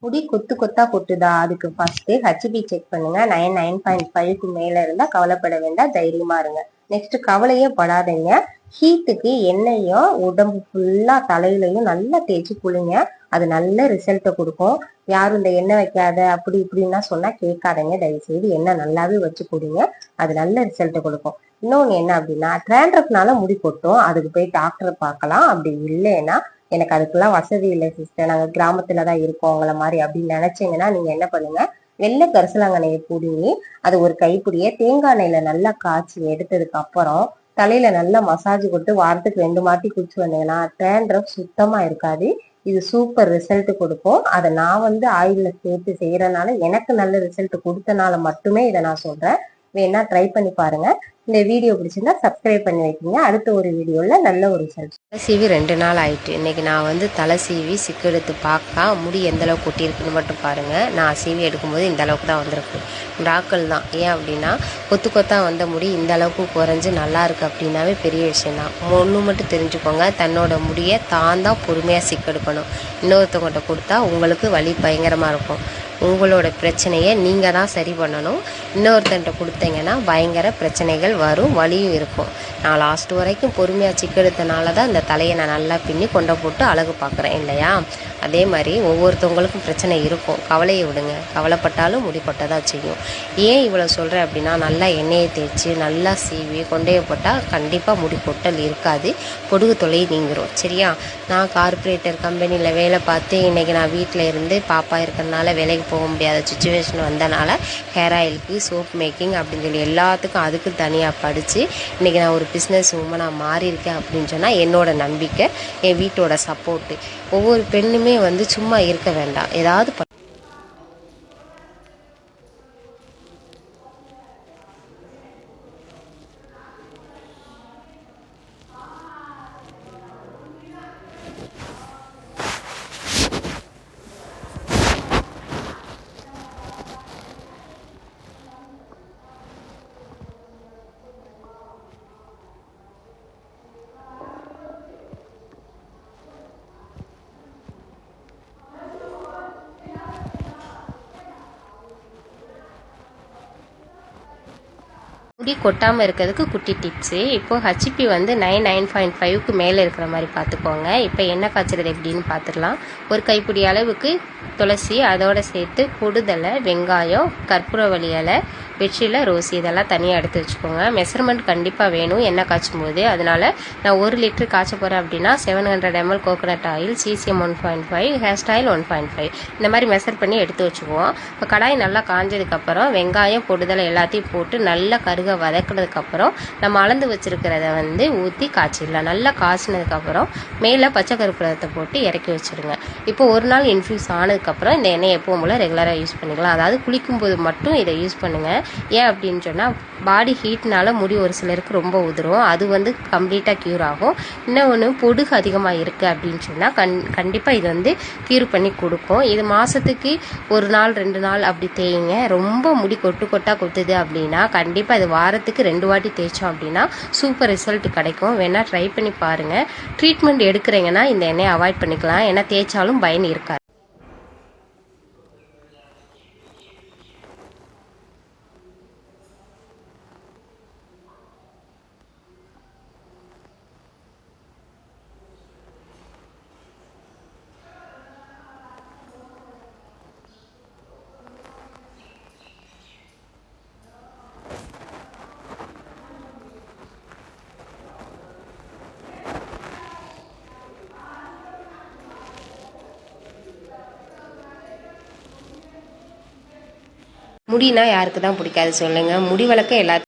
முடி கொத்து கொத்தா கொட்டுதா? அதுக்கு ஃபர்ஸ்ட் ஹெச்பி செக் பண்ணுங்க. 9.5க்கு மேல இருந்தா கவலைப்பட வேண்டாம், தைரியமா இருங்க. நெக்ஸ்ட் கவலையே படாதீங்க. ஹீட்டுக்கு எண்ணெயும் உடம்பு ஃபுல்லா தலையிலையும் நல்லா தேய்ச்சி குளிங்க. அது நல்ல ரிசல்ட்டை கொடுக்கும். யாரும் இந்த எண்ணெய் வைக்காத அப்படி இப்படின்னா சொன்னா கேட்காதீங்க. தயவு செய்து எண்ணெய் நல்லாவே வச்சு குடிங்க. அது நல்ல ரிசல்ட்டை கொடுக்கும். இன்னொன்னு என்ன அப்படின்னா, ட்ராண்ட்ரஃப்னால முடி கொட்டும், அதுக்கு போய் டாக்டரை பார்க்கலாம். அப்படி இல்லைன்னா எனக்கு அதுக்கெல்லாம் வசதி இல்லை சிஸ்டர், நாங்கள் கிராமத்துல தான் இருக்கோம் உங்களை மாதிரி அப்படின்னு நினைச்சீங்கன்னா நீங்க என்ன பண்ணுங்க, வெள்ளை கரிசலாங்கண்ணையை புடுங்கி அது ஒரு கைப்பிடியை தேங்காய் எண்ணெயில நல்லா காய்ச்சி எடுத்ததுக்கு அப்புறம் தலையில நல்லா மசாஜ் கொடுத்து வாரத்துக்கு 2 மாட்டி குடிச்சு வந்தீங்கன்னா ட்ராண்ட்ரஃப் சுத்தமா இருக்காது. இது சூப்பர் ரிசல்ட் கொடுக்கும். அதை நான் ஆயில்ல சேர்த்து செய்யறதுனால எனக்கு நல்ல ரிசல்ட் கொடுத்தனால மட்டுமே இதை நான் சொல்றேன். வேணா ட்ரை பண்ணி பாருங்க. இந்த வீடியோ பிடிச்சிருந்தா சப்ஸ்கிரைப் பண்ணி வைக்கீங்க. அடுத்த ஒரு வீடியோவில் நல்ல ஒரு ரிசல்ட். தலை சீவி 2 நாள் ஆயிட்டு. இன்னைக்கு நான் தலை சீவி சிக்கு எடுத்து பார்க்க முடி எந்த அளவுக்கு கொட்டியிருக்குன்னு மட்டும் பாருங்கள். நான் சீவி எடுக்கும்போது இந்த அளவுக்கு தான் வந்திருக்கு. மிராக்கிள் தான். ஏன் அப்படின்னா கொத்து கொத்தா வந்த முடி இந்த அளவுக்கு குறைஞ்சி நல்லா இருக்கு அப்படின்னாவே பெரிய விஷயம்தான். ஒன்று மட்டும் தெரிஞ்சுக்கோங்க, தன்னோட முடியை தான் பொறுமையாக சிக்கு எடுக்கணும். இன்னொருத்தவங்கள்ட்ட கொடுத்தா உங்களுக்கு வலி பயங்கரமாக இருக்கும். உங்களோட பிரச்சனையை நீங்கள் தான் சரி பண்ணணும். இன்னொருத்தன்ட்ட கொடுத்தீங்கன்னா பயங்கர பிரச்சனைகள் வரும், வலியும் இருக்கும். நான் லாஸ்ட் வரைக்கும் பொறுமையாக சிக்கெடுத்தனால தான் இந்த தலையை நான் நல்லா பின்னி கொண்டை போட்டு அழகு பார்க்குறேன் இல்லையா? அதே மாதிரி ஒவ்வொருத்தவங்களுக்கும் பிரச்சனை இருக்கும். கவலையை விடுங்க, கவலைப்பட்டாலும் முடி கொட்ட தான் செய்யும். ஏன் இவ்வளோ சொல்கிறேன் அப்படின்னா, நல்லா எண்ணெயை தேய்ச்சி நல்லா சீவி கொண்டையை போட்டால் கண்டிப்பாக முடி கொட்டல் இருக்காது, பொடுகு தொலை நீங்கிரும். சரியா? நான் கார்பரேட்டர் கம்பெனியில் வேலை பார்த்து இன்றைக்கி நான் வீட்டில் இருந்து பாப்பா இருக்கிறதுனால வேலைக்கு போக முடியாத சுச்சுவேஷன் வந்தனால ஹேர் ஆயிலுக்கு சோப் மேக்கிங் அப்படின்னு சொல்லி எல்லாத்துக்கும் அதுக்கு தனியாக படித்து இன்றைக்கி நான் ஒரு பிஸ்னஸ் உமனாக மாறியிருக்கேன் அப்படின்னு சொன்னால் என்னோட நம்பிக்கை, என் வீட்டோட சப்போர்ட்டு. ஒவ்வொரு பெண்ணுமே சும்மா இருக்க வேண்டாம், ஏதாவது முடி கொட்டாமல் இருக்கிறதுக்கு குட்டி டிப்ஸு. இப்போது ஹெச்பி 9.5க்கு மேலே இருக்கிற மாதிரி பார்த்துக்கோங்க. இப்போ எண்ணெய் காய்ச்சறது எப்படின்னு பார்த்துக்கலாம். ஒரு கைப்பிடி அளவுக்கு துளசி, அதோடு சேர்த்து பொடுதலை, வெங்காயம், கற்பூரவள்ளி இலை, வெற்றிலை, ரோஸ் இதெல்லாம் தனியாக எடுத்து வச்சுக்கோங்க. மெஷர்மெண்ட் கண்டிப்பாக வேணும் எண்ணெய் காய்ச்சும் போது. அதனால் நான் 1 லிட்டர் காய்ச்ச போகிறேன் அப்படின்னா 700 ml coconut oil, CCM 1.5, hair style 1.5 இந்த மாதிரி மெஷர் பண்ணி எடுத்து வச்சுக்குவோம். இப்போ கடாய் நல்லா காஞ்சதுக்கப்புறம் வெங்காயம், பொடுதலை எல்லாத்தையும் போட்டு நல்லா கருக வதக்கினதுக்கப்புறம் நம்ம அளந்து வச்சுருக்கிறத ஊற்றி காய்ச்சிடலாம். நல்லா காய்ச்சினதுக்கப்புறம் மேலே பச்சை கருப்பூரத்தை போட்டு இறக்கி வச்சுருங்க. இப்போ ஒரு நாள் இன்ஃப்யூஸ் ஆனதுக்கப்புறம் இந்த எண்ணெய் எப்பவும் போல் ரெகுலராக யூஸ் பண்ணிக்கலாம். அதாவது குளிக்கும்போது மட்டும் இதை யூஸ் பண்ணுங்கள். ஏன் அப்படின்னு சொன்னால், பாடி ஹீட்னால முடி ஒரு சிலருக்கு ரொம்ப உதிரும். அது கம்ப்ளீட்டாக க்யூர் ஆகும். இன்னொன்று பொடுகு அதிகமாக இருக்குது அப்படின்னு சொன்னால் கண்டிப்பாக இது க்யூர் பண்ணி கொடுக்கும். இது மாதத்துக்கு 1 நாள் 2 நாள் அப்படி தேய்ங்க. ரொம்ப முடி கொட்டாக கொத்துது அப்படின்னா கண்டிப்பாக இது வாரத்துக்கு 2 வாட்டி தேய்ச்சோம் அப்படின்னா சூப்பர் ரிசல்ட் கிடைக்கும். வேணால் ட்ரை பண்ணி பாருங்கள். ட்ரீட்மெண்ட் எடுக்கிறீங்கன்னா இந்த எண்ணெயை அவாய்ட் பண்ணிக்கலாம். ஏன்னா தேய்ச்சாலும் பயன் இருக்காது. முடினா யாருக்கு தான் பிடிக்காது சொல்லுங்கள். முடி வளர்க்க எல்லாத்தையும்